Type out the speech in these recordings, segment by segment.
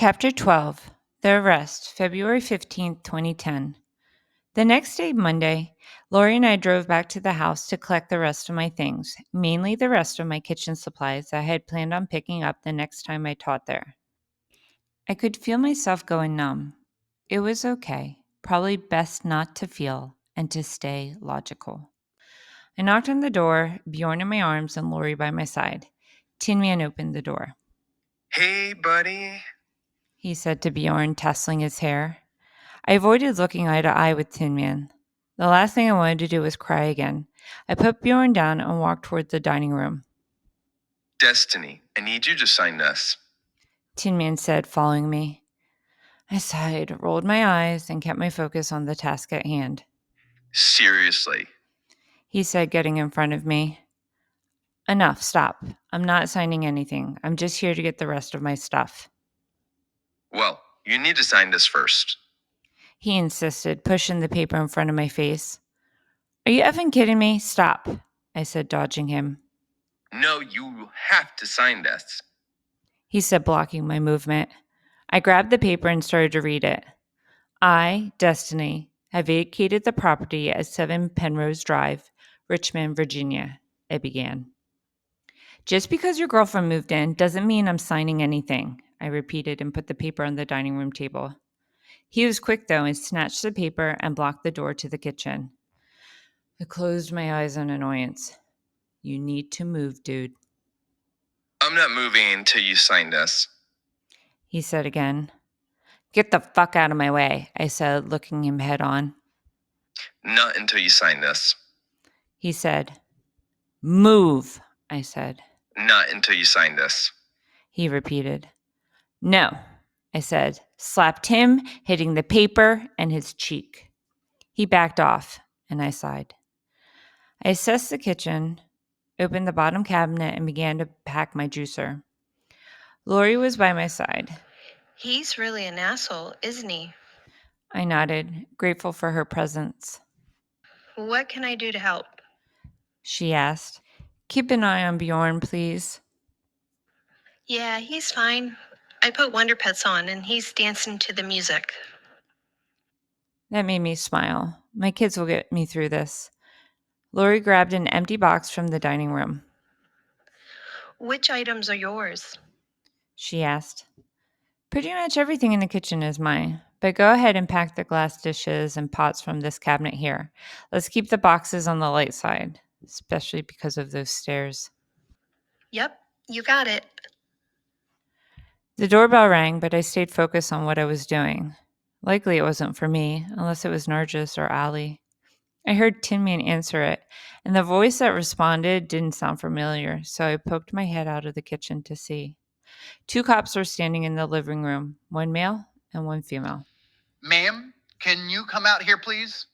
Chapter 12 The Arrest, February 15th, 2010. The next day, Monday, Lori and I drove back to the house to collect the rest of my things, mainly the rest of my kitchen supplies I had planned on picking up the next time I taught there. I could feel myself going numb. It was okay, probably best not to feel and to stay logical. I knocked on the door, Bjorn in my arms and Lori by my side. Tin Man opened the door. Hey, buddy. He said to Bjorn, tasseling his hair. I avoided looking eye to eye with Tin Man. The last thing I wanted to do was cry again. I put Bjorn down and walked toward the dining room. Destiny, I need you to sign this. Tin Man said, following me. I sighed, rolled my eyes, and kept my focus on the task at hand. Seriously. He said, getting in front of me. Enough, stop. I'm not signing anything. I'm just here to get the rest of my stuff. Well, you need to sign this first. He insisted, pushing the paper in front of my face. Are you effing kidding me? Stop, I said, dodging him. No, you have to sign this. He said, blocking my movement. I grabbed the paper and started to read it. I, Destiny, have vacated the property at 7 Penrose Drive, Richmond, Virginia, it began. Just because your girlfriend moved in doesn't mean I'm signing anything, I repeated and put the paper on the dining room table. He was quick, though, and snatched the paper and blocked the door to the kitchen. I closed my eyes in annoyance. You need to move, dude. I'm not moving until you sign this. He said again. Get the fuck out of my way, I said, looking him head on. Not until you sign this. He said. Move, I said. Not until you sign this. He repeated. No, I said, slapped him, hitting the paper and his cheek. He backed off, and I sighed. I assessed the kitchen, opened the bottom cabinet, and began to pack my juicer. Lori was by my side. He's really an asshole, isn't he? I nodded, grateful for her presence. What can I do to help? She asked. Keep an eye on Bjorn, please. Yeah, he's fine. I put Wonder Pets on and he's dancing to the music. That made me smile. My kids will get me through this. Lori grabbed an empty box from the dining room. Which items are yours? She asked. Pretty much everything in the kitchen is mine, but go ahead and pack the glass dishes and pots from this cabinet here. Let's keep the boxes on the light side, especially because of those stairs. Yep, you got it. The doorbell rang, but I stayed focused on what I was doing. Likely it wasn't for me, unless it was Nargis or Allie. I heard Tin Man answer it, and the voice that responded didn't sound familiar, so I poked my head out of the kitchen to see. 2 cops were standing in the living room, one male and one female. Ma'am, can you come out here, please?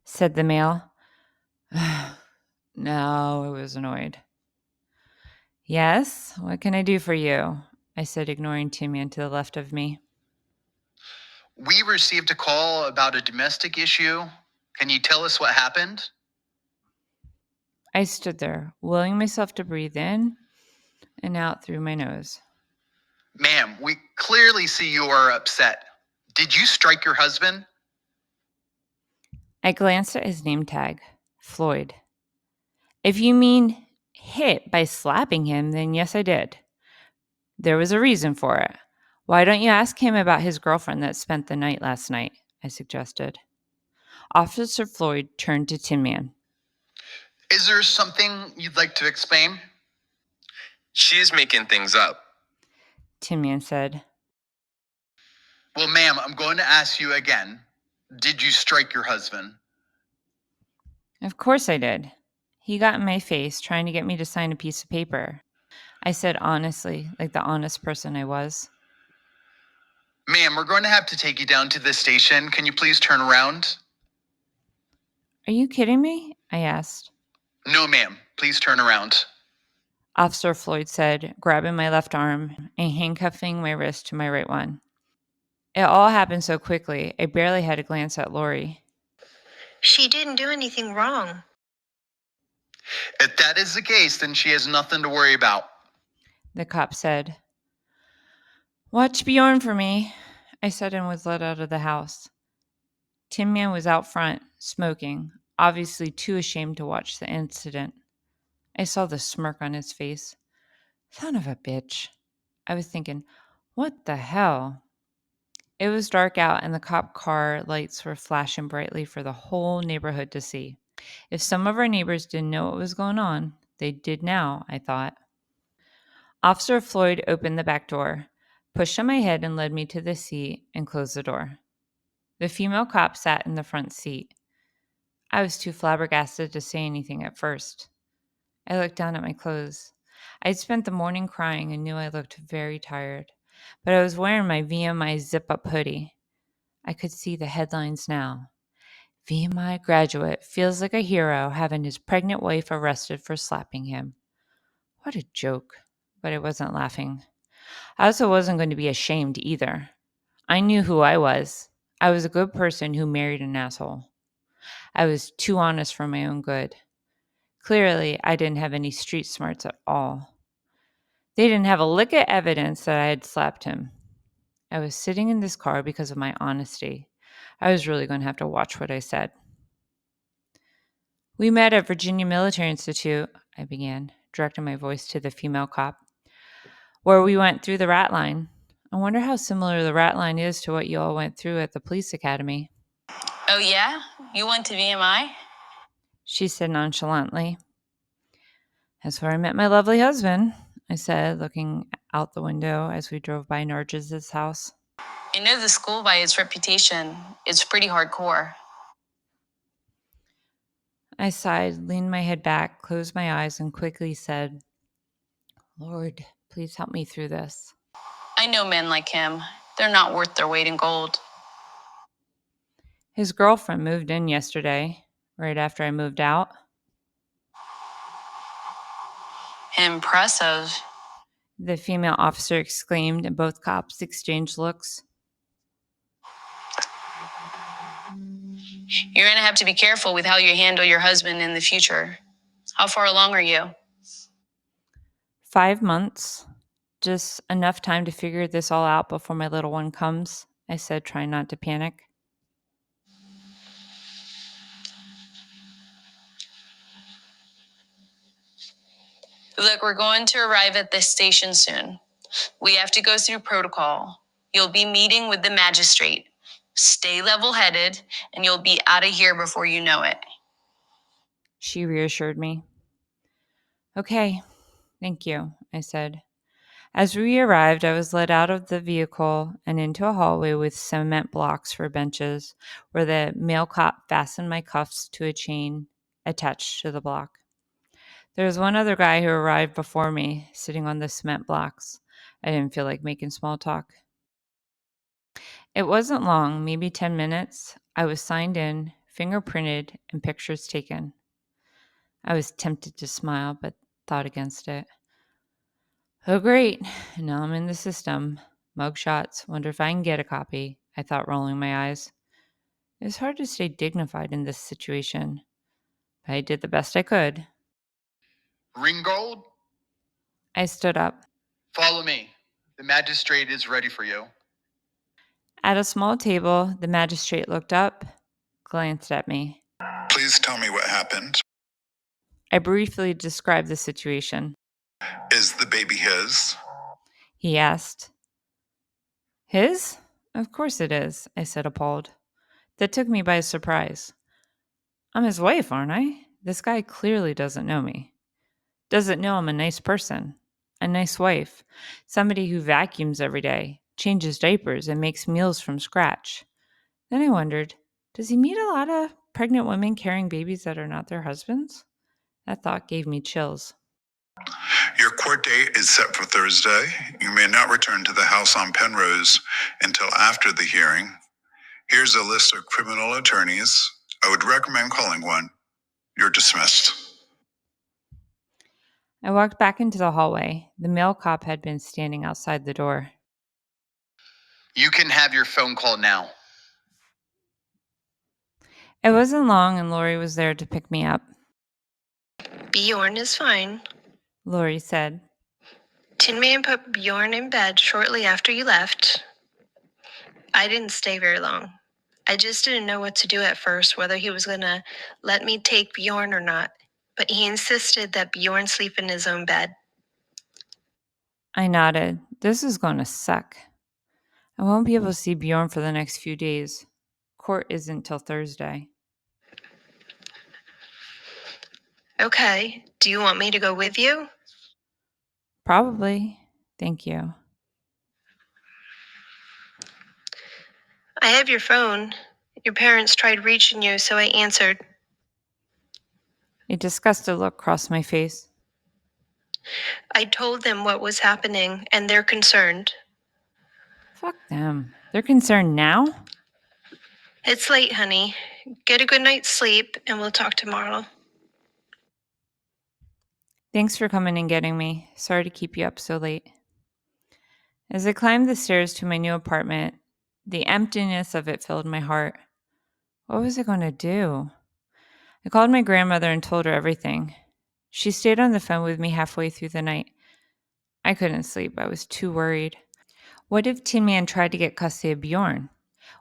Said the male. No, I was annoyed. Yes, what can I do for you? I said, ignoring Tin Man to the left of me. We received a call about a domestic issue. Can you tell us what happened? I stood there, willing myself to breathe in and out through my nose. Ma'am, we clearly see you are upset. Did you strike your husband? I glanced at his name tag, Floyd. If you mean hit by slapping him, then yes, I did. There was a reason for it. Why don't you ask him about his girlfriend that spent the night last night? I suggested. Officer Floyd turned to Tin Man. Is there something you'd like to explain? She's making things up. Tin Man said. Well, ma'am, I'm going to ask you again. Did you strike your husband? Of course I did. He got in my face trying to get me to sign a piece of paper. I said honestly, like the honest person I was. Ma'am, we're going to have to take you down to the station. Can you please turn around? Are you kidding me? I asked. No, ma'am. Please turn around. Officer Floyd said, grabbing my left arm and handcuffing my wrist to my right one. It all happened so quickly, I barely had a glance at Lori. She didn't do anything wrong. If that is the case, then she has nothing to worry about. The cop said. Watch Bjorn for me, I said and was let out of the house. Tin Man was out front, smoking, obviously too ashamed to watch the incident. I saw the smirk on his face. Son of a bitch. I was thinking, what the hell? It was dark out and the cop car lights were flashing brightly for the whole neighborhood to see. If some of our neighbors didn't know what was going on, they did now, I thought. Officer Floyd opened the back door, pushed on my head, and led me to the seat and closed the door. The female cop sat in the front seat. I was too flabbergasted to say anything at first. I looked down at my clothes. I'd spent the morning crying and knew I looked very tired, but I was wearing my VMI zip-up hoodie. I could see the headlines now. VMI graduate feels like a hero having his pregnant wife arrested for slapping him. What a joke, but I wasn't laughing. I also wasn't going to be ashamed either. I knew who I was. I was a good person who married an asshole. I was too honest for my own good. Clearly, I didn't have any street smarts at all. They didn't have a lick of evidence that I had slapped him. I was sitting in this car because of my honesty. I was really going to have to watch what I said. We met at Virginia Military Institute, I began, directing my voice to the female cop, where we went through the rat line. I wonder how similar the rat line is to what you all went through at the police academy. Oh, yeah? You went to VMI? She said nonchalantly. That's where I met my lovely husband, I said, looking out the window as we drove by Narcis's house. I know the school by its reputation. It's pretty hardcore. I sighed, leaned my head back, closed my eyes, and quickly said, Lord, please help me through this. I know men like him. They're not worth their weight in gold. His girlfriend moved in yesterday, right after I moved out. Impressive. The female officer exclaimed, and both cops exchanged looks. You're going to have to be careful with how you handle your husband in the future. How far along are you? 5 months. Just enough time to figure this all out before my little one comes, I said, trying not to panic. Look, we're going to arrive at the station soon. We have to go through protocol. You'll be meeting with the magistrate. Stay level-headed, and you'll be out of here before you know it. She reassured me. Okay, thank you, I said. As we arrived, I was led out of the vehicle and into a hallway with cement blocks for benches, where the male cop fastened my cuffs to a chain attached to the block. There was one other guy who arrived before me, sitting on the cement blocks. I didn't feel like making small talk. It wasn't long, maybe 10 minutes. I was signed in, fingerprinted, and pictures taken. I was tempted to smile, but thought against it. Oh, great. Now I'm in the system. Mugshots. Wonder if I can get a copy, I thought, rolling my eyes. It was hard to stay dignified in this situation, but I did the best I could. Ringgold, I stood up. follow me. The magistrate is ready for you. At a small table, the magistrate looked up, glanced at me. Please tell me what happened. I briefly described the situation. Is the baby his? He asked. His? Of course it is, I said, appalled. That took me by surprise. I'm his wife, aren't I? This guy clearly doesn't know me. Doesn't know I'm a nice person, a nice wife, somebody who vacuums every day, changes diapers, and makes meals from scratch. Then I wondered, does he meet a lot of pregnant women carrying babies that are not their husbands? That thought gave me chills. Your court date is set for Thursday. You may not return to the house on Penrose until after the hearing. Here's a list of criminal attorneys. I would recommend calling one. You're dismissed. I walked back into the hallway. The male cop had been standing outside the door. You can have your phone call now. It wasn't long, and Lori was there to pick me up. Bjorn is fine. Lori said. Tin Man put Bjorn in bed shortly after you left. I didn't stay very long. I just didn't know what to do at first, whether he was going to let me take Bjorn or not. But he insisted that Bjorn sleep in his own bed. I nodded. This is going to suck. I won't be able to see Bjorn for the next few days. Court isn't till Thursday. Okay, do you want me to go with you? Probably. Thank you. I have your phone. Your parents tried reaching you, so I answered. A disgusted look crossed my face. I told them what was happening, and they're concerned. Fuck them. They're concerned now? It's late, honey. Get a good night's sleep, and we'll talk tomorrow. Thanks for coming and getting me. Sorry to keep you up so late. As I climbed the stairs to my new apartment, the emptiness of it filled my heart. What was I going to do? I called my grandmother and told her everything. She stayed on the phone with me halfway through the night. I couldn't sleep. I was too worried. What if Tin Man tried to get custody of Bjorn?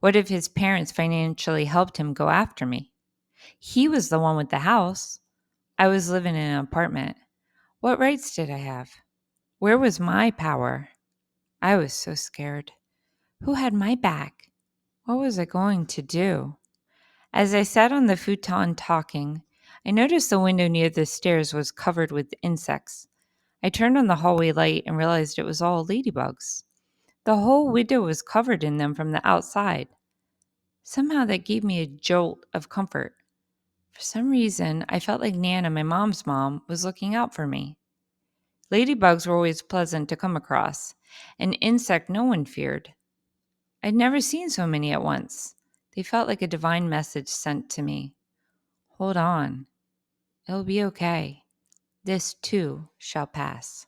What if his parents financially helped him go after me? He was the one with the house. I was living in an apartment. What rights did I have? Where was my power? I was so scared. Who had my back? What was I going to do? As I sat on the futon talking, I noticed the window near the stairs was covered with insects. I turned on the hallway light and realized it was all ladybugs. The whole window was covered in them from the outside. Somehow that gave me a jolt of comfort. For some reason, I felt like Nana, my mom's mom, was looking out for me. Ladybugs were always pleasant to come across, an insect no one feared. I'd never seen so many at once. They felt like a divine message sent to me. Hold on. It'll be okay. This too shall pass.